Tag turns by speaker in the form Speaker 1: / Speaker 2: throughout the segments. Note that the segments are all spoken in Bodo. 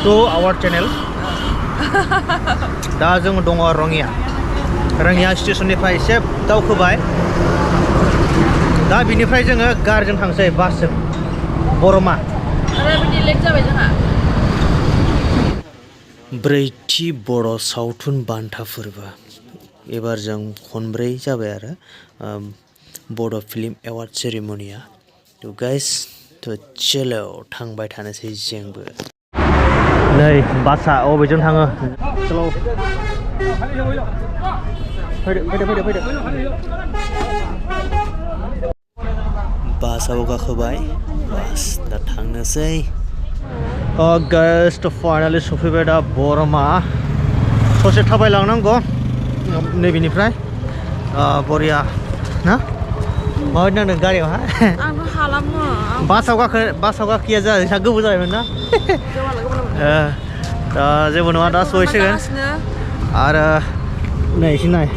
Speaker 1: to our channel. Da जों दङ रङिया स्टेशननिफ्राय एसे दावखोबाय दा बिनिफ्राय जोङो गारिजों थांसै बासजों बरमा
Speaker 2: बिदि लेट जाबाय जोंहा
Speaker 1: ब्रैथि बर' सावथुन बान्था फोरबो एबार जों खनब्रै जाबाय आरो बड' फिल्म एवार्ड सेरेमनिया तो गाइस तो चलो थांबाय थानोसै जोंबो नै बासआ अबेजों थाङो चलो फैदो बासआव गाखोबाय बास दा थांनोसै गाइस तो फाइनाली सफैबाय दा बरमा ससे थाबायलांनांगौ नैबेनिफ्राय बरिया ना माबायदि नांदों गारियावहा
Speaker 2: आंबो हालामो
Speaker 1: बासआव गाखोया जोंहा गोबाव जाबायमोन ना दा जेबो नङा दा सहैसिगोन आरो नै एसे नाय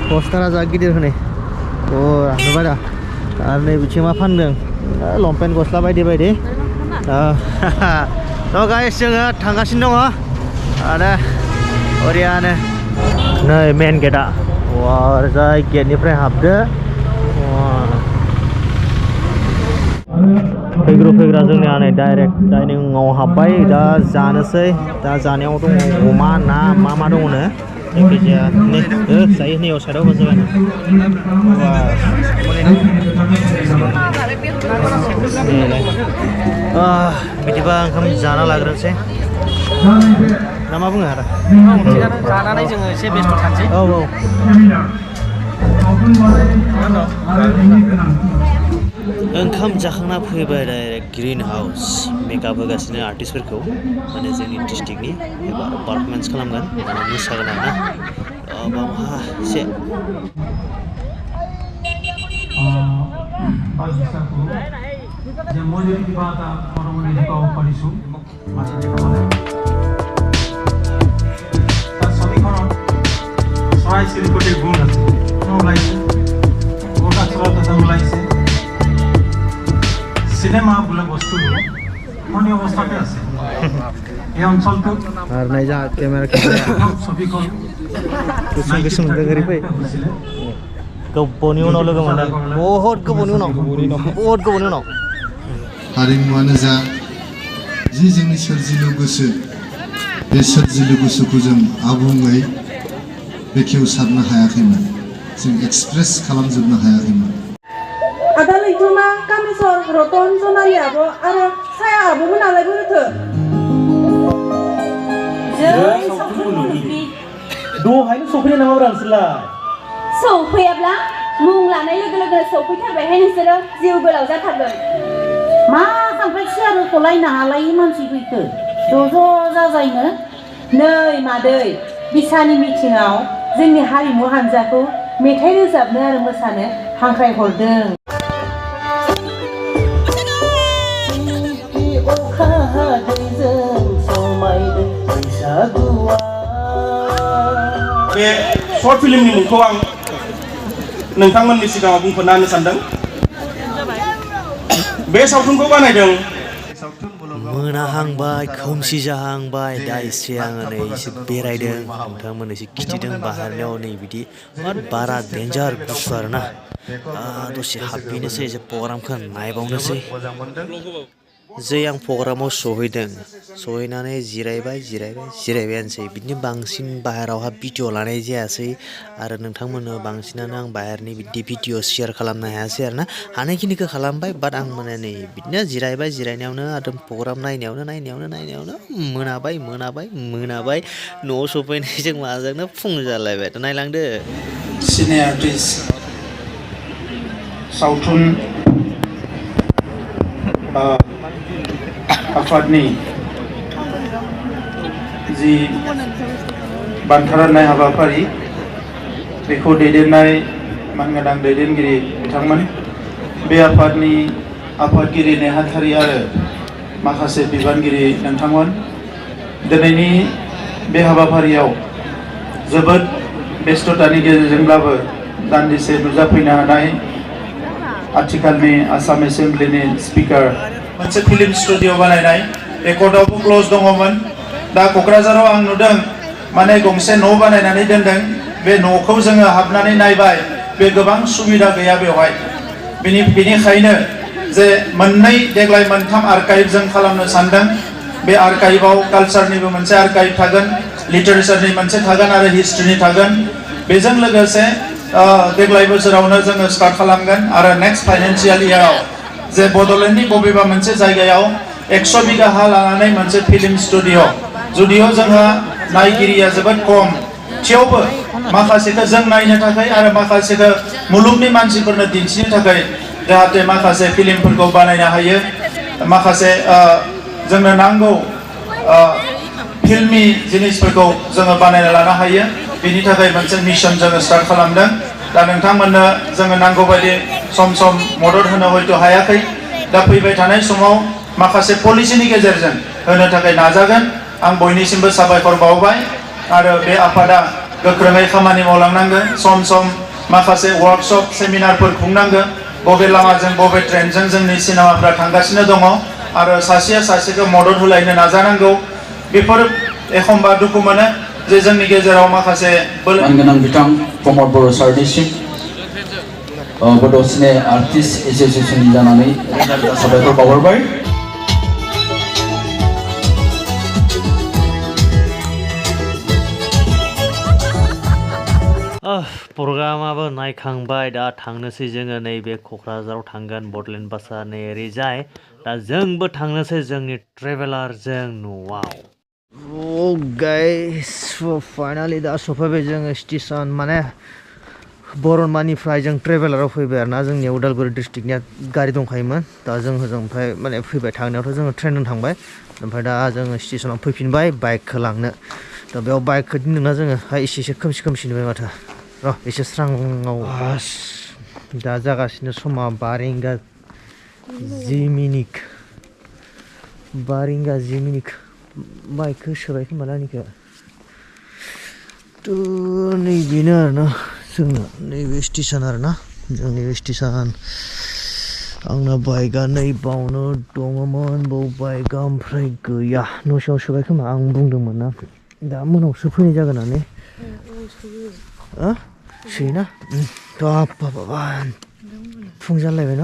Speaker 1: पस्टारा जा गिदिर हनै नुबाय दा आरो नै बिथिं मा फानदों लंपेन्ट गस्ला बायदि थ' गाइस जोङो थांगासिनो दङ आरो ओरैयानो नै मेन गेटआ ओरैजाय गेटनिफ्राय हाबदो फैग्रा जोंनिया नै डाइरेक्ट डाइनिंआव हाबबाय दा जानोसै दा जानायाव दङ अमा ना मा दङनो जायखिजाया नै जायो नैयाव साइडआव होजाबाय बिदिबा ओंखाम जाना लाग्रोनोसै ना मा बुङो आरो
Speaker 3: जानानै जोङो एसे बेस्थ' थानोसै
Speaker 1: ओंखाम जाखांना फैबाय डाइरेक्ट ग्रिन हाउस मेकआप होगासिनो आर्टिस्टफोरखौ माने जोंनि डिस्ट्रिक्टनि एबा पारफरमेन्स खालामगोन माने मोसागोन आरोना बावहा एसे
Speaker 4: সিনেমা বলে বস্তু কোন অবস্থাতে আছে এই অঞ্চলটো
Speaker 1: আর নাই যা ক্যামেরা
Speaker 4: ছবিখন
Speaker 1: गुसुं गोगोरै फै गोबावनि उनाव लोगो मोनदों बहुद गोबावनि उनाव
Speaker 5: हारिमुआनो जा जि जोंनि सोरजिलु गोसो बे सोरजिलु गोसोखौ जों आबुङै बेखेवसारनो हायाखैमोन जों एक्सप्रेस खालामजोबनो हायाखैमोन
Speaker 6: आदा लैथोमा कामेश्वर रतन जनालि आब' आरो साया आब'मोन नालाय बोरैथो
Speaker 7: जों सावथुन मुलुगनि
Speaker 1: दहायनो सफैनाय नामा नोंसोरलाय
Speaker 7: सौफैयाब्ला मुं लानाय लोगो लोगो सौफैथारबायहाय नोंसोरो जिउ गोलाव जाथारगोन
Speaker 6: मा खांख्राय सियारखौ लायनो हालायि मानसि फैखो ज' जाजायनो नै मादै बिसानि मिटिङाव जोंनि हारिमु हान्जाखौ मेथाइ रोजाबनो आरो मोसानो हांख्राय हरदों
Speaker 4: बे शर्ट फिल्मनि मुंखौ आं नोंथांमोननि सिगाङाव बुंफोरना होनो सानदों बे सावथुनखौ बानायदों
Speaker 1: मोनाहांबाय खोमसि जाहांबाय दा एसे आङो नै एसे बेरायदों नोंथांमोन एसे खिथिदों बाहेरनियाव नै बिदि बारा डेन्जार गुसु आरोना दसे हाबफैनोसै एसे प्रग्रामखौ नायबावनोसै जै आं प्रग्रामाव सहैनानै जिरायबायानोसै बिदिनो बांसिन बाहेरावहा भिडिअ लानाय जायासै आरो नोंथांमोननो बांसिनानो आं बाहेरनि बिदि भिडिअ शेयार खालामनो हायासै आरोना हानायखिनिखौ खालामबाय बाट आं माने नै बिदिनो जिरायनायावनो आरो प्रग्राम नायनायावनो मोनाबाय न'आव सफैनायजों माजोंनो फुं जालायबाय नायलांदो
Speaker 4: सिने आर्टिस्ट सावथुन आफादनि जि बान्था राननाय हाबाफारि बेखौ दैदेननाय मानगोनां दैदेनगिरि बिथांमोन बे आफादनि आफादगिरि नेहाथारि आरो माखासे बिबानगिरि नोंथांमोन दिनैनि बे हाबाफारियाव जोबोद बेस्थतानि गेजेरजोंब्लाबो दान्दिसे नुजाफैनो हानाय आथिखालनि आसाम एसेम्ब्लिनि स्पिकार मोनसे फिल्म स्टुडिअ बानायनाय रेकर्डआवबो क्ल'ज दङमोन
Speaker 8: दा क'क्राझाराव आं नुदों माने गंसे न' बानायनानै दोनदों बे न'खौ जोङो हाबनानै नायबाय बे गोबां सुबिदा गैया बेवहाय बेनिखायनो जे मोननै देग्लाय मोनथाम आर्काइभ जों खालामनो सानदों बे आर्काइभआव कालचारनिबो मोनसे आर्काइभ थागोन लिटारेचारनि मोनसे थागोन आरो हिस्ट्रिनि थागोन बेजों लोगोसे देग्लाय बोसोरावनो जोङो स्टार्ट खालामगोन आरो नेक्स्ट फाइनान्सियेल इयाराव जे बड'लेण्डनि बबेबा मोनसे जायगायाव 100 बिगा हा लानानै मोनसे फिल्म स्टुडिअ जुदिअ जोंहा नायगिरिया जोबोद खम थेवबो माखासेखौ जों नायनो थाखाय आरो माखासेखौ मुलुगनि मानसिफोरनो दिन्थिनो थाखाय जाहाथे माखासे फिल्मफोरखौ बानायनो हायो माखासे जोंनो नांगौ फिल्मनि जिनिसफोरखौ जोङो बानायना लानो हायो बेनि थाखाय मोनसे मिशन जोङो स्टार्ट खालामदों दा नोंथांमोननो जोङो नांगौ बायदि सम मदद होनो हयथ' हायाखै दा फैबाय थानाय समाव माखासे पलिसिनि गेजेरजों होनो थाखाय नाजागोन आं बयनिसिमबो साबायखर बावबाय आरो बे आफादा गोख्रोङै खामानि मावलांनांगोन सम माखासे वर्कशप सेमिनारफोर खुंनांगोन बबे लामाजों बबे ट्रेनजों जोंनि सिनेमाफ्रा थांगासिनो दङ आरो सासेया सासेखौ मदद होलायनो नाजानांगौ बेफोर एखमबा दुखु मोनो जे जोंनि गेजेराव माखासे
Speaker 9: गोनां बिथां प्रमद बर' सारनिसिम बड' सिने आर्टिस्ट एस'सिएसननि जानानै साबायखर बावहरबाय
Speaker 1: प्रग्रामाबो नायखांबाय दा थांनोसै जोङो नैबे क'क्राझाराव थांगोन बड'लेण्ड बासानि ओरैजाय दा जोंबो थांनोसै जोंनि ट्रेभेलारजों न'आव गाइस फाइनालि दा सफैबाय जोङो स्टेसन माने बरनमानिफ्राय जों ट्रेभेलाराव फैबाय आरोना जोंनि उदालगुरि डिस्ट्रिक्टनिया गारि दंखायोमोन दा जों ओमफ्राय माने फैबाय थांनायावथ' जोङो ट्रेनजों थांबाय ओमफ्राय दा जोङो स्टेसनाव फैफिनबाय बाइकखौ लांनो दा बेयाव बाइकखौ दोनदोंना जोङो एसे खोमसि नुबाय माथो र' एसे स्राङाव दा जागासिनो समा 5 रिंगा 10 मिनिट बाइकखौ सोबाय खोमा आंनिखौ थ' नैबेनो आरोना जोंना नैबे स्टेसन आरोना जोंनि स्टेसन आंना बाइकआ नै बावनो दङमोन बाव बाइकआ ओमफ्राय गैया न'सिङाव सोबाय खोमा आं बुंदोंमोन ना दा मोनावसो फैनाय जागोन होननानै सोयोना बाबा फुं जालायबाय न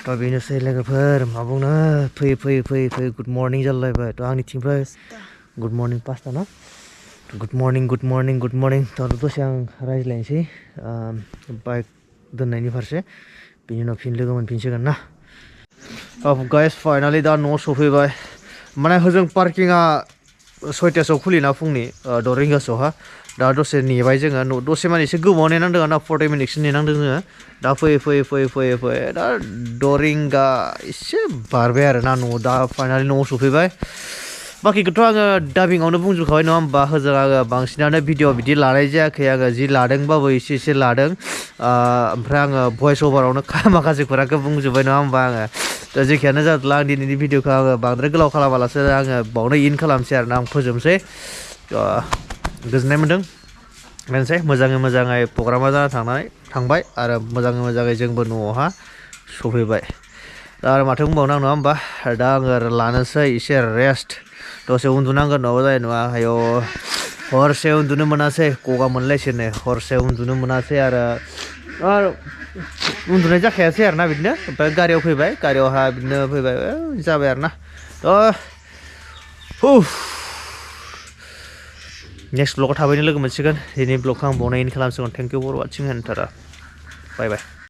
Speaker 1: थ' बेनोसै लोगोफोर मा बुंनो फैयै गुड मर्निं जालायबाय थ' आंनिथिंनिफ्राय गुड मर्निं 5टा ना गुड मर्निं थ' दसे आं रायज्लायनोसै बाइक दोननायनि फारसे बिनि उनाव फिन लोगो मोनफिनसिगोन ना गाइस फाइनालि दा न'आव सफैबाय माने होजों पार्किंआ 6टासोआव खुलिना फुंनि 6 रिंगासोआवहा दा दसे नेबाय जोङो दसे माने एसे गोबाव नेनांदों आरोना 40 मिनिटसो नेनांदों जोङो दा फैयै दा 6 रिंगा एसे बारबाय आरोना न'आव दा फाइनालि न'आव सफैबाय बाखिखौथ' आङो डाबिंआवनो बुंजोबखाबाय नङा होमबा होजों आङो बांसिनानो भिडिअ बिदि लानाय जायाखै आङो जि लादोंबाबो एसे लादों ओमफ्राय आङो भइस अभारावनो माखासे खोथाखौ बुंजोब्बाय नङा होमबा आङो दा जेखियानो जादोंला आं दिनैनि भिडिअखौ आङो बांद्राय गोलाव खालामालासे आङो बावनो इन खालामसै आरोना आं फोजोबनोसै गोजोननाय मोन्दों बेनोसै मोजाङै प्रग्रामा जाना थांबाय आरो मोजाङै जोंबो न'आवहा सफैबाय दा आरो माथो बुंबावनो आं नङा होमबा दा आङो लानोसै एसे रेस्ट दसे उन्दुनांगोन नङाबा जानाय नङा आयौ हरसे उन्दुनो मोनासै गगा मोनलायसैनो हरसे उन्दुनो मोनासै आरो उन्दुनाय जाखायासै आरोना बिदिनो ओमफ्राय गारियाव फैबाय गारियावहा बिदिनो फैबाय जाबाय आरोना नेक्स्ट ब्लगाव थाबैनो लोगो मोनसिगोन दिनै ब्लगखौ आं बावनो इन खालामसिगोन thank you for watching and tata bye